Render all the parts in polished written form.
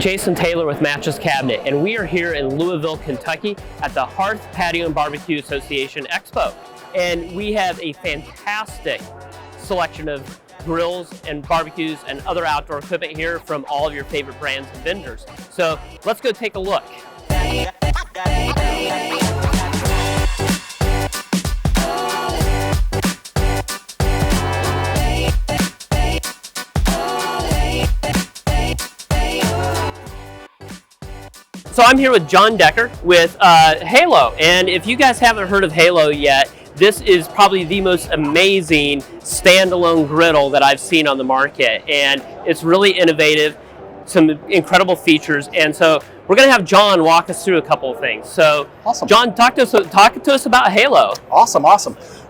Jason Taylor with Matchless Cabinet, and we are here in Louisville, Kentucky at the Hearth Patio and Barbecue Association Expo. And we have a fantastic selection of grills and barbecues and other outdoor equipment here from all of your favorite brands and vendors. So let's go take a look. So I'm here with John Decker with Halo, and if you guys haven't heard of Halo yet, this is probably the most amazing standalone griddle that I've seen on the market, and it's really innovative, some incredible features, and so we're going to have John walk us through a couple of things. So, awesome. John, talk to us about Halo. Awesome.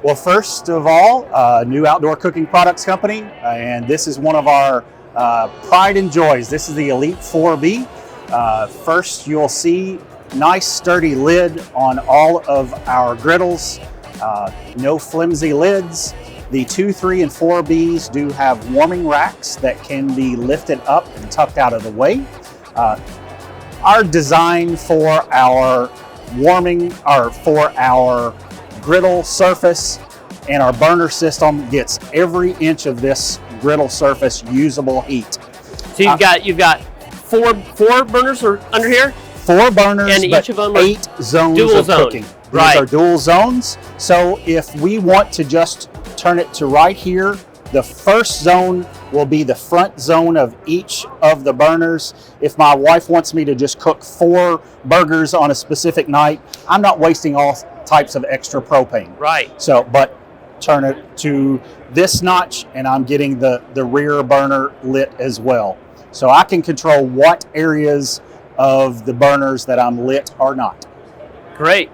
Well, first of all, new outdoor cooking products company, and this is one of our pride and joys. This is the Elite 4B. First, you'll see nice sturdy lid on all of our griddles, no flimsy lids. The 2, 3, and 4Bs do have warming racks that can be lifted up and tucked out of the way. Our design for our griddle surface and our burner system gets every inch of this griddle surface usable heat. So you've got four burners are under here? 4 burners, and each of them 8 zones of cooking. Right. These are dual zones. So if we want to just turn it to right here, the first zone will be the front zone of each of the burners. If my wife wants me to just cook 4 burgers on a specific night, I'm not wasting all types of extra propane. Right. So, but turn it to this notch and I'm getting the rear burner lit as well. So I can control what areas of the burners that I'm lit or not. Great.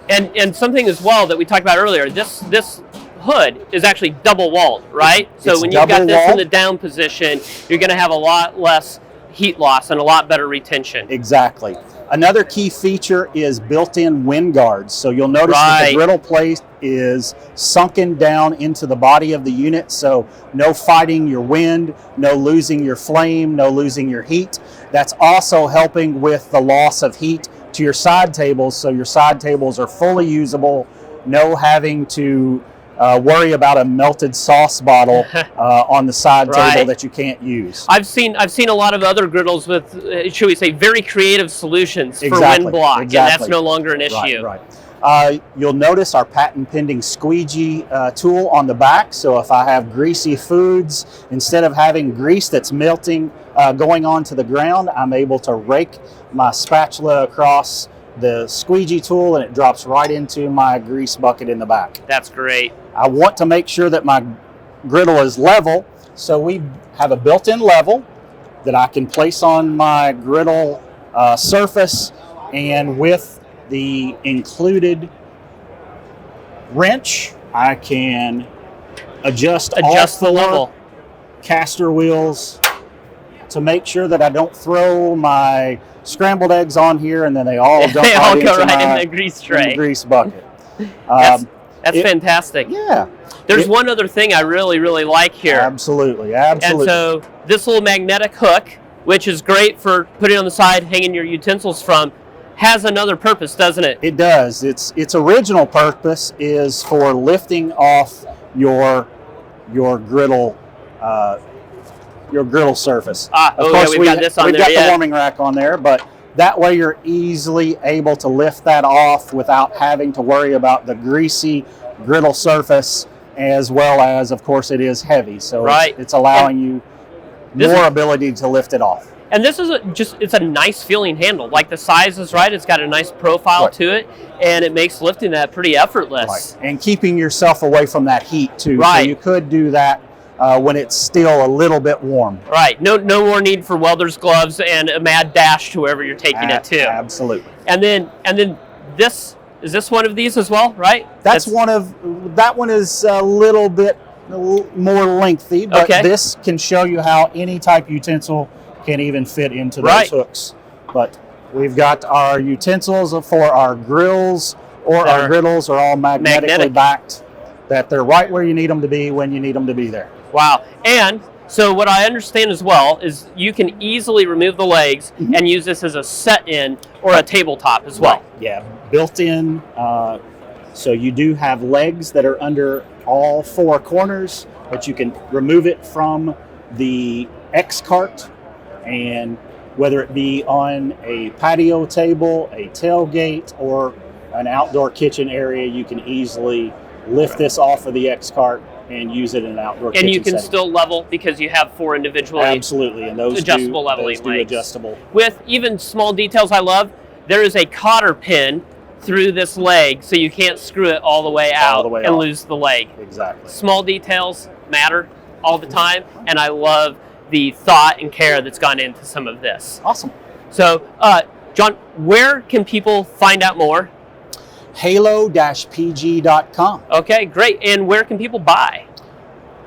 And something as well that we talked about earlier, this hood is actually double walled, right? So when you've got this in the down position, you're going to have a lot less heat loss and a lot better retention. Exactly. Another key feature is built-in wind guards. So you'll notice that the griddle plate is sunken down into the body of the unit. So no fighting your wind, no losing your flame, no losing your heat. That's also helping with the loss of heat to your side tables. So your side tables are fully usable, no having to worry about a melted sauce bottle on the side table that you can't use. I've seen a lot of other griddles with, should we say, very creative solutions for wind block, and that's no longer an issue. Right. You'll notice our patent pending squeegee tool on the back. So if I have greasy foods, instead of having grease that's melting going onto the ground, I'm able to rake my spatula across the squeegee tool and it drops right into my grease bucket in the back. That's great. I want to make sure that my griddle is level, so we have a built-in level that I can place on my griddle surface, and with the included wrench I can adjust the level caster wheels to make sure that I don't throw my scrambled eggs on here and then they all dump go right in the grease tray. In the grease bucket. That's fantastic. Yeah. There's one other thing I really like here. Absolutely. And so this little magnetic hook, which is great for putting on the side, hanging your utensils from, has another purpose, doesn't it? It does. Its original purpose is for lifting off your griddle surface. Of course, we've got this on there. We've got the warming rack on there, but that way you're easily able to lift that off without having to worry about the greasy griddle surface, as well as, of course, it is heavy. So it's allowing you more ability to lift it off. And this is it's a nice feeling handle. Like the size is right. It's got a nice profile to it, and it makes lifting that pretty effortless. Right. And keeping yourself away from that heat too. Right. So you could do that when it's still a little bit warm. Right. No more need for welder's gloves and a mad dash to wherever you're taking it to. Absolutely. And then this is this one of these as well, right? That one is a little bit more lengthy, but this can show you how any type utensil can even fit into those hooks. But we've got our utensils for our grills or our griddles are all magnetically backed, that they're right where you need them to be when you need them to be there. Wow. And So what I understand as well is you can easily remove the legs and use this as a set-in or a tabletop as well. Right. Yeah, built in. So you do have legs that are under all four corners, but you can remove it from the X cart, and whether it be on a patio table, a tailgate, or an outdoor kitchen area, you can easily lift this off of the X cart and use it in an outdoor kitchen And you can setting. still level because you have 4 individually Absolutely, and those adjustable do, leveling those do legs. adjustable. With even small details I love, there is a cotter pin through this leg so you can't screw it all the way out and off. lose the leg. Exactly. Small details matter all the time, and I love the thought and care that's gone into some of this. Awesome. So, John, where can people find out more? Halo-pg.com. Okay, great. And where can people buy?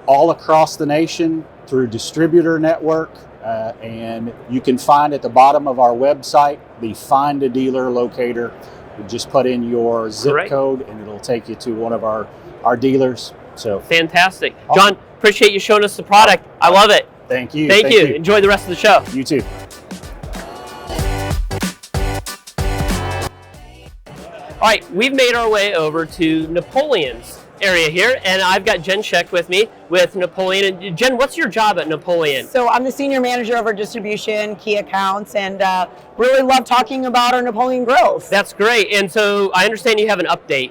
All across the nation through distributor network, and you can find at the bottom of our website the Find a Dealer locator. You just put in your zip code and it'll take you to one of our dealers. So fantastic. Awesome. John, appreciate you showing us the product. I love it. Thank you. Thank you. Enjoy the rest of the show. You too. All right, we've made our way over to Napoleon's area here, and I've got Jen Scheck with me with Napoleon. And Jen, what's your job at Napoleon? So I'm the senior manager over distribution, key accounts, and really love talking about our Napoleon growth. That's great. And so I understand you have an update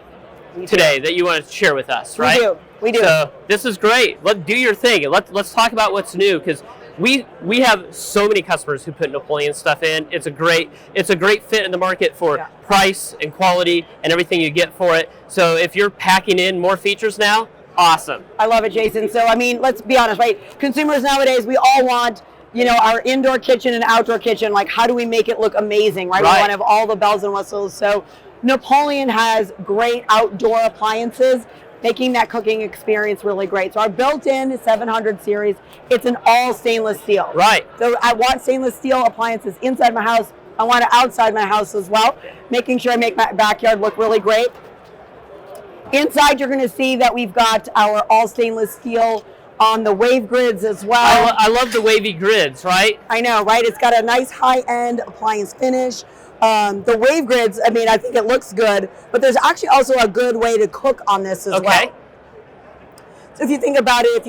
today that you want to share with us, right? We do. So this is great. Let's do your thing. Let's talk about what's new, because we have so many customers who put Napoleon stuff in. It's a great fit in the market for price and quality and everything you get for it. So if you're packing in more features now, awesome. I love it, Jason. So I mean, let's be honest, right? Consumers nowadays, we all want, you know, our indoor kitchen and outdoor kitchen. Like, how do we make it look amazing, right? We want to have all the bells and whistles. So Napoleon has great outdoor appliances, making that cooking experience really great. So our built-in 700 series, it's an all stainless steel. Right. So I want stainless steel appliances inside my house. I want it outside my house as well, making sure I make my backyard look really great. Inside, you're going to see that we've got our all stainless steel on the wave grids as well. I love the wavy grids, right? I know, right? It's got a nice high-end appliance finish. The wave grids, I mean, I think it looks good, but there's actually also a good way to cook on this as well. So if you think about it,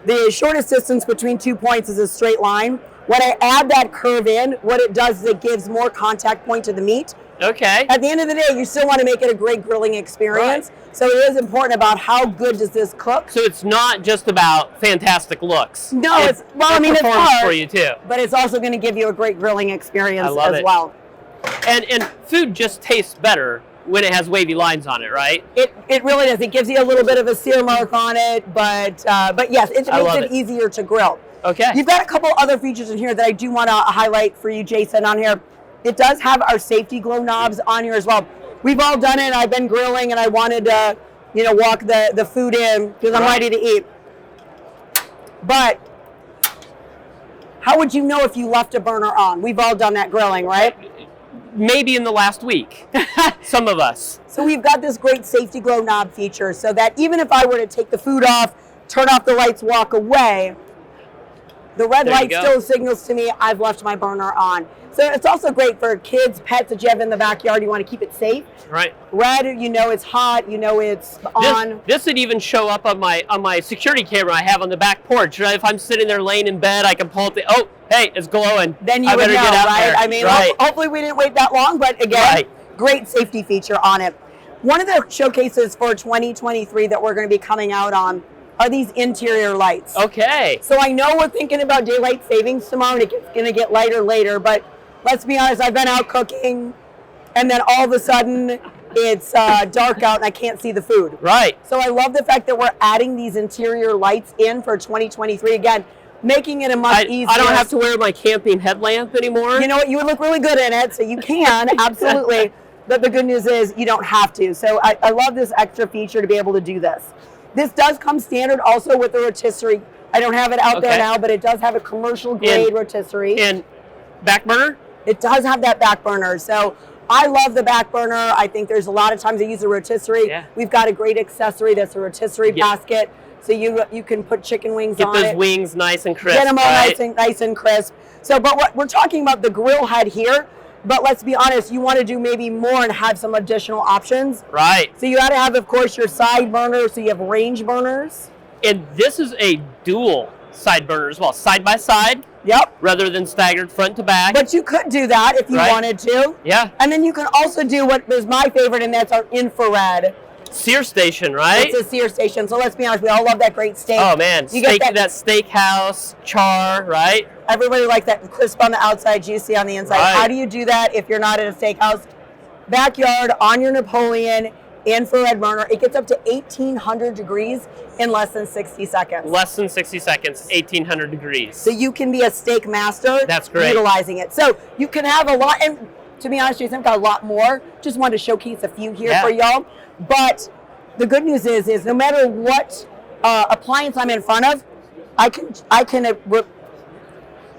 the shortest distance between 2 points is a straight line. When I add that curve in, what it does is it gives more contact point to the meat. Okay. At the end of the day, you still want to make it a great grilling experience. Right. So it is important about how good does this cook. So it's not just about fantastic looks. No, it's hard for you too. But it's also going to give you a great grilling experience as well. And food just tastes better when it has wavy lines on it, right? It really does. It gives you a little bit of a sear mark on it, but yes, it makes it easier to grill. Okay. You've got a couple other features in here that I do want to highlight for you, Jason, on here. It does have our safety glow knobs on here as well. We've all done it. I've been grilling and I wanted to, walk the food in because I'm ready to eat. But how would you know if you left a burner on? We've all done that grilling, right? Maybe in the last week, some of us. So we've got this great safety glow knob feature so that even if I were to take the food off, turn off the lights, walk away, the red light still signals to me I've left my burner on. So it's also great for kids, pets that you have in the backyard. You want to keep it safe. Right. Red, it's hot, it's on. This would even show up on my security camera I have on the back porch. Right? If I'm sitting there laying in bed, I can pull it. Oh, hey, it's glowing. Then you would know, get out right? there. I mean, hopefully we didn't wait that long, but again, great safety feature on it. One of the showcases for 2023 that we're going to be coming out on are these interior lights. Okay. So I know we're thinking about daylight savings tomorrow, and it's going to get lighter later, but let's be honest, I've been out cooking, and then all of a sudden it's dark out and I can't see the food. Right. So I love the fact that we're adding these interior lights in for 2023. Again, making it a much easier. I don't have to wear my camping headlamp anymore. You know what? You would look really good in it, so you can, absolutely. But the good news is you don't have to. So I love this extra feature to be able to do this. This does come standard also with the rotisserie. I don't have it out there now, but it does have a commercial grade rotisserie. And back burner? It does have that back burner. So I love the back burner. I think there's a lot of times I use a rotisserie. Yeah. We've got a great accessory that's a rotisserie basket. so you can put chicken wings Get on those it. wings nice and crisp. Get them all right? nice and crisp. So, but what we're talking about the grill head here. But let's be honest, you want to do maybe more and have some additional options. Right. So you got to have, of course, your side burner. So you have range burners. And this is a dual side burner as well, side by side. Yep. Rather than staggered front to back. But you could do that if you right. wanted to. Yeah. And then you can also do what is my favorite, and that's our infrared. Sear station, right? It's a sear station. So let's be honest, we all love that great steak. Oh man, you steak, get that steakhouse char, right? Everybody likes that crisp on the outside, juicy on the inside. Right. How do you do that if you're not at a steakhouse? Backyard, on your Napoleon, infrared burner. It gets up to 1,800 degrees in less than 60 seconds. Less than 60 seconds, 1,800 degrees. So you can be a steak master. That's great. Utilizing it. So you can have a lot, and to be honest, Jason, I've got a lot more. Just wanted to showcase a few here for y'all. But the good news is no matter what appliance I'm in front of, I can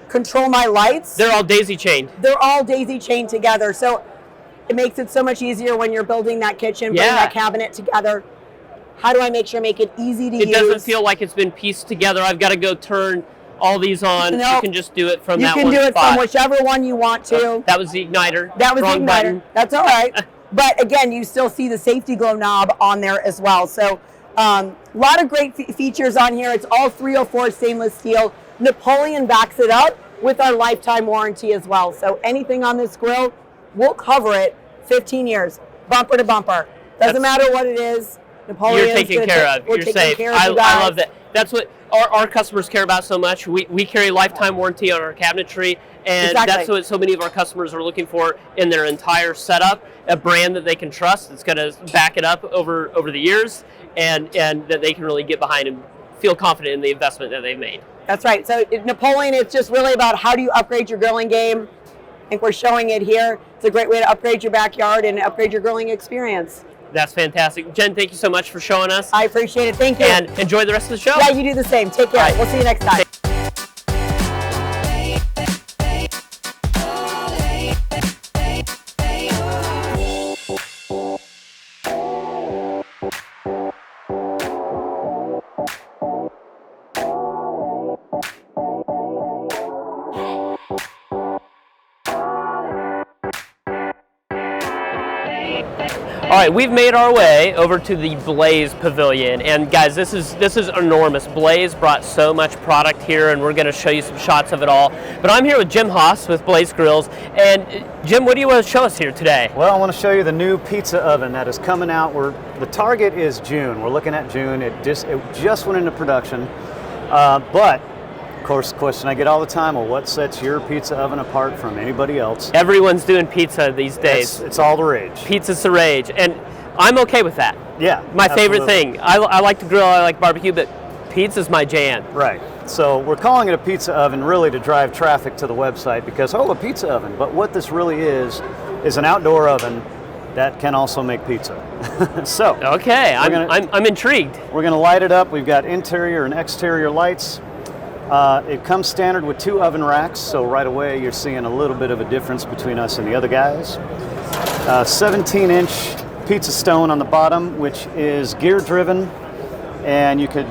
control my lights. They're all daisy chained. They're all daisy chained together. So it makes it so much easier when you're building that kitchen, putting that cabinet together. How do I make it easy to use? It doesn't feel like it's been pieced together. I've got to go turn all these on. No, you can just do it from that one You can do it spot. from whichever one you want to. That was the igniter. That was Wrong the igniter. button. That's all right. But again, you still see the safety glow knob on there as well. So a lot of great features on here. It's all 304 stainless steel. Napoleon backs it up with our lifetime warranty as well. So anything on this grill, we'll cover it 15 years, bumper to bumper. Doesn't matter what it is. Napoleon's you're taken care of. You're safe. I love that. That's what our customers care about so much. We carry lifetime warranty on our cabinetry, and that's what so many of our customers are looking for in their entire setup. A brand that they can trust that's going to back it up over the years, and that they can really get behind and feel confident in the investment that they've made. That's right. So Napoleon, it's just really about how do you upgrade your grilling game. I think we're showing it here. It's a great way to upgrade your backyard and upgrade your grilling experience. That's fantastic. Jen, thank you so much for showing us. I appreciate it. Thank you. And enjoy the rest of the show. Yeah, you do the same. Take care. We'll see you next time. All right, we've made our way over to the Blaze Pavilion, and guys, this is enormous. Blaze brought so much product here, and we're going to show you some shots of it all. But I'm here with Jim Haas with Blaze Grills, and Jim, what do you want to show us here today? Well, I want to show you the new pizza oven that is coming out. The target is June. We're looking at June. It just went into production, but. Of course, the question I get all the time, well, what sets your pizza oven apart from anybody else? Everyone's doing pizza these days. It's all the rage. Pizza's the rage, and I'm okay with that. Yeah, my favorite thing. I like to grill, I like barbecue, but pizza's my jam. Right. So we're calling it a pizza oven really to drive traffic to the website because, a pizza oven. But what this really is an outdoor oven that can also make pizza. So. Okay, I'm intrigued. We're going to light it up. We've got interior and exterior lights. It comes standard with 2 oven racks, so right away you're seeing a little bit of a difference between us and the other guys. 17-inch pizza stone on the bottom, which is gear driven, and you could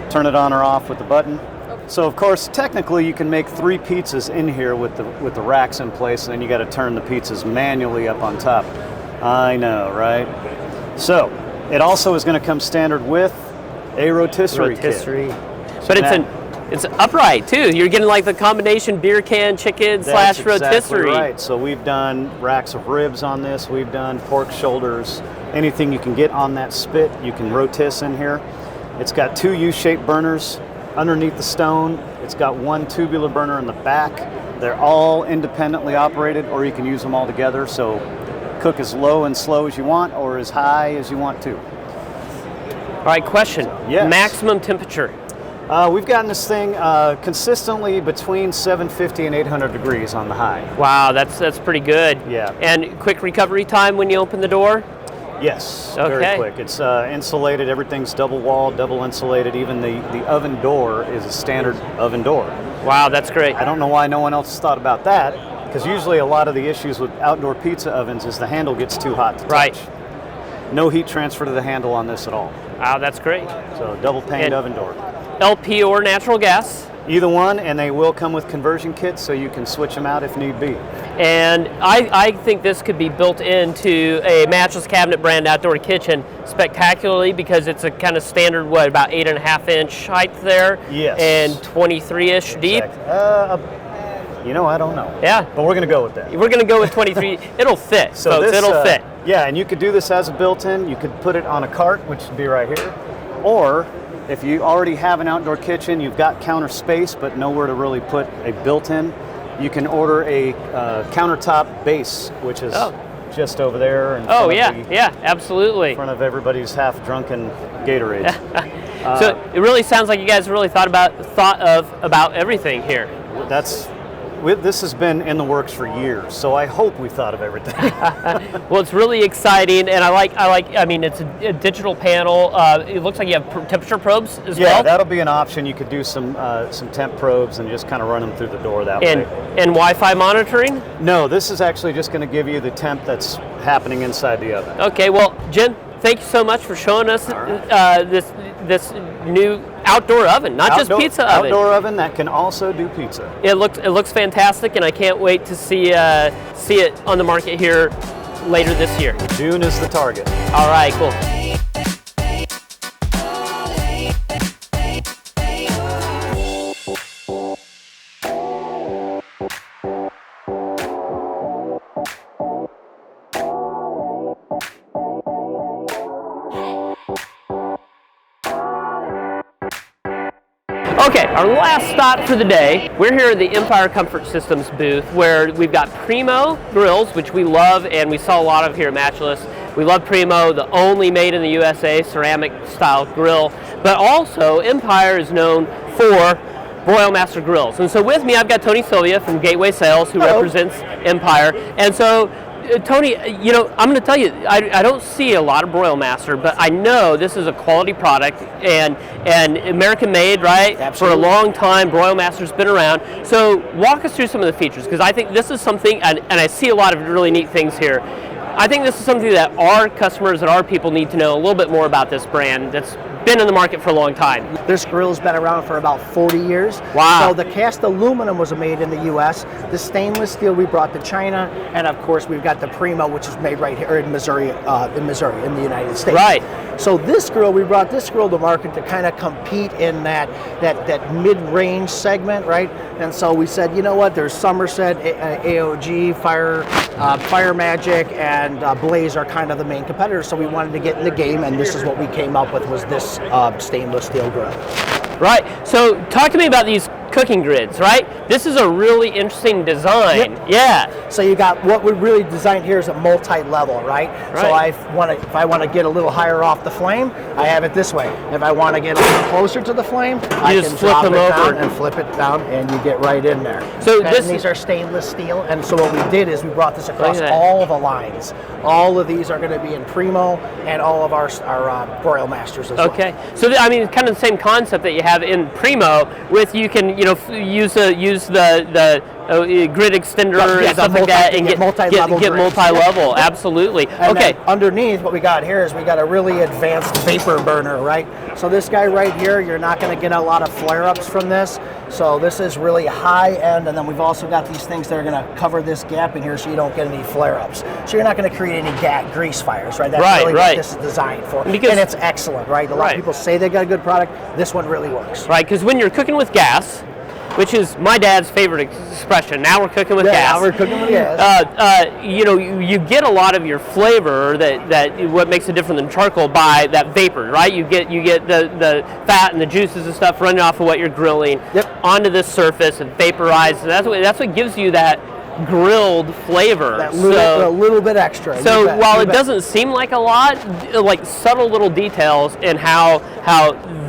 turn it on or off with the button. So of course, technically you can make 3 pizzas in here with the racks in place, and then you got to turn the pizzas manually up on top. I know, right? So it also is going to come standard with a rotisserie kit. But it's upright too. You're getting like the combination beer can chicken / rotisserie. Exactly right. So we've done racks of ribs on this. We've done pork shoulders. Anything you can get on that spit, you can rotis in here. It's got 2 U-shaped burners underneath the stone. It's got 1 tubular burner in the back. They're all independently operated, or you can use them all together. So cook as low and slow as you want, or as high as you want to. All right, question. Yes. Maximum temperature. We've gotten this thing consistently between 750 and 800 degrees on the high. Wow, that's pretty good. Yeah. And quick recovery time when you open the door? Yes, okay. Very quick. It's insulated. Everything's double walled, double insulated. Even the oven door is a standard oven door. Wow, that's great. I don't know why no one else has thought about that, because usually a lot of the issues with outdoor pizza ovens is the handle gets too hot to touch. Right. No heat transfer to the handle on this at all. Wow, that's great. So double pane oven door. LP or natural gas. Either one, and they will come with conversion kits, so you can switch them out if need be. And I think this could be built into a Matchless Cabinet brand outdoor kitchen spectacularly, because it's a kind of standard, what, about 8.5-inch height there? Yes. And 23-ish deep? You know, I don't know. Yeah. But we're going to go with that. We're going to go with 23. It'll fit, so folks. It'll fit. Yeah, and you could do this as a built-in. You could put it on a cart, which would be right here. Or if you already have an outdoor kitchen, you've got counter space, but nowhere to really put a built-in, you can order a countertop base, which is just over there. Yeah, absolutely. In front of everybody's half-drunken Gatorade. So it really sounds like you guys really thought about everything here. This has been in the works for years, so I hope we thought of everything. Well, it's really exciting, and I mean, it's a digital panel. It looks like you have temperature probes as well. Yeah, that'll be an option. You could do some temp probes and just kind of run them through the door that way. And Wi-Fi monitoring? No, this is actually just going to give you the temp that's happening inside the oven. Okay, well, Jim, thank you so much for showing us this new outdoor oven, not just pizza oven. Outdoor oven that can also do pizza. It looks fantastic, and I can't wait to see it on the market here later this year. June is the target. All right, cool. Okay, our last stop for the day. We're here at the Empire Comfort Systems booth, where we've got Primo grills, which we love, and we saw a lot of here at Matchless. We love Primo, the only made in the USA ceramic style grill, but also Empire is known for Broilmaster grills. And so with me, I've got Tony Sylvia from Gateway Sales, who represents Empire. And so Tony, you know, I'm going to tell you, I don't see a lot of Broilmaster, but I know this is a quality product and American made, right? Absolutely. For a long time, Broilmaster's been around. So walk us through some of the features, because I think this is something, and I see a lot of really neat things here. I think this is something that our customers and our people need to know a little bit more about this brand that's been in the market for a long time. This grill's been around for about 40 years. Wow. So the cast aluminum was made in the U.S. The stainless steel we brought to China, and of course we've got the Primo, which is made right here in Missouri, in the United States. Right. So this grill, we brought this grill to market to kind of compete in that mid-range segment, right? And so we said, you know what? There's Somerset, AOG, Fire Magic, and Blaze are kind of the main competitors. So we wanted to get in the game, and this is what we came up with, was this stainless steel grill. Right. So talk to me about these cooking grids, right? This is a really interesting design. Yep. Yeah. So you got, what we really designed here is a multi-level, right? So if I want to get a little higher off the flame, I have it this way. If I want to get a little closer to the flame, I just can flip drop them it over down and flip it down, and you get right in there. So these are stainless steel, and so what we did is we brought this across all the lines. All of these are going to be in Primo, and all of our Broilmasters as well. Okay. So I mean, it's kind of the same concept that you have in Primo, with you can use the grid extender and stuff like that, and get multi-level. Absolutely. And okay. Underneath, what we got here is we got a really advanced vapor burner, right? So this guy right here, you're not going to get a lot of flare-ups from this. So this is really high end, and then we've also got these things that are going to cover this gap in here so you don't get any flare-ups. So you're not going to create any grease fires, right? That's really what this is designed for. And it's excellent, right? A lot of people say they got a good product. This one really works. Right, because when you're cooking with gas, which is my dad's favorite expression. Now we're cooking with gas. Now we're cooking with gas. You get a lot of your flavor that what makes it different than charcoal by that vapor, right? You get the fat and the juices and stuff running off of what you're grilling onto this surface and vaporized. And that's what gives you that grilled flavor. That a little bit extra. So while it doesn't seem like a lot, like subtle little details in how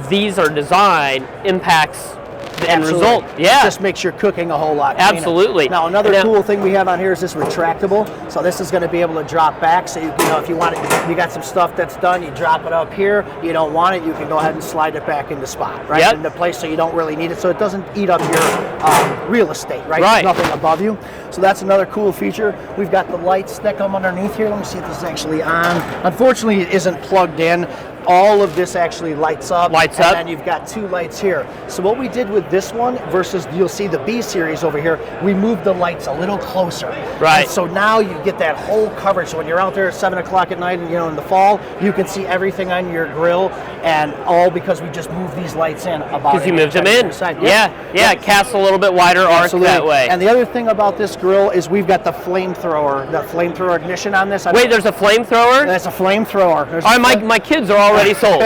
these are designed impacts the end result. Yeah. It just makes your cooking a whole lot cleaner. Absolutely. Now another cool thing we have on here is this retractable. So this is going to be able to drop back. So you know, if you want it, you got some stuff that's done, you drop it up here. You don't want it, you can go ahead and slide it back into spot, right? In the place so you don't really need it, so it doesn't eat up your real estate, right? There's nothing above you. So that's another cool feature. We've got the lights that come underneath here. Let me see if this is actually on. Unfortunately, it isn't plugged in. all of this actually lights up. Lights up. And then you've got 2 lights here. So what we did with this one versus you'll see the B series over here, we moved the lights a little closer. Right. And so now you get that whole coverage. So when you're out there at 7 o'clock at night and in the fall, you can see everything on your grill, and all because we just moved these lights in about. Because you moved them in. Yeah, it casts a little bit wider arc that way. And the other thing about this grill is we've got the flamethrower ignition on this. Wait, there's a flamethrower? That's a flamethrower. All right, my kids are already sold.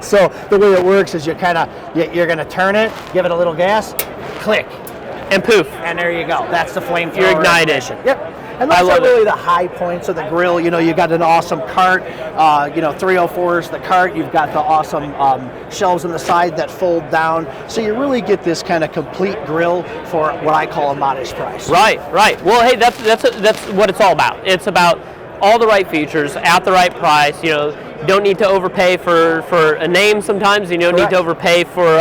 So the way it works is you're going to turn it, give it a little gas, click, and poof. And there you go. That's the flamethrower. You're ignited. Ignition. Yep. And those are really the high points of the grill. You got an awesome cart, 304s, the cart. You've got the awesome shelves on the side that fold down. So you really get this kind of complete grill for what I call a modest price. Right. Well, hey, that's what it's all about. It's about all the right features at the right price. You don't need to overpay for a name sometimes. You don't need to overpay for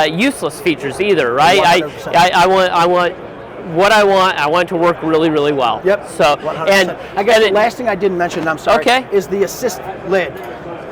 useless features either, right? 100%. I want what I want to work really, really well. Yep. So 100%. and I guess the last thing I didn't mention, I'm sorry, okay, is the assist lid.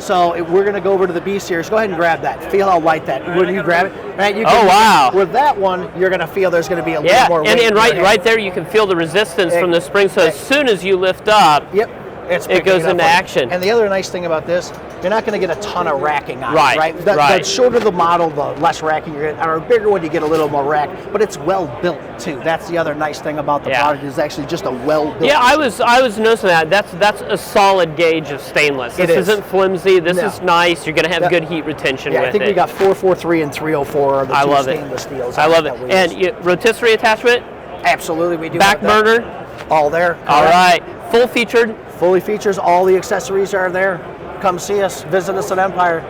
So we're going to go over to the B series. Go ahead and grab that. Feel how light that. When you grab it, right? Wow! With that one, you're going to feel there's going to be a little more weight. And right there, you can feel the resistance from the spring. So as soon as you lift up, it goes into action. And the other nice thing about this, you're not going to get a ton of racking on it, right? Right. The shorter the model, the less racking you're getting. Or a bigger one, you get a little more rack. But it's well built too. That's the other nice thing about the product. Is actually just a well built. Yeah, I was noticing that. That's a solid gauge of stainless. This isn't flimsy. This is nice. You're going to have good heat retention with it. I think we got 443 and 304 are the two stainless steels. I love it. And rotisserie attachment? Absolutely, we do. Back burner? All there. All right. Full featured? Fully features. All the accessories are there. Come see us. Visit us at Empire.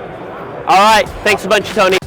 All right. Thanks a bunch, Tony.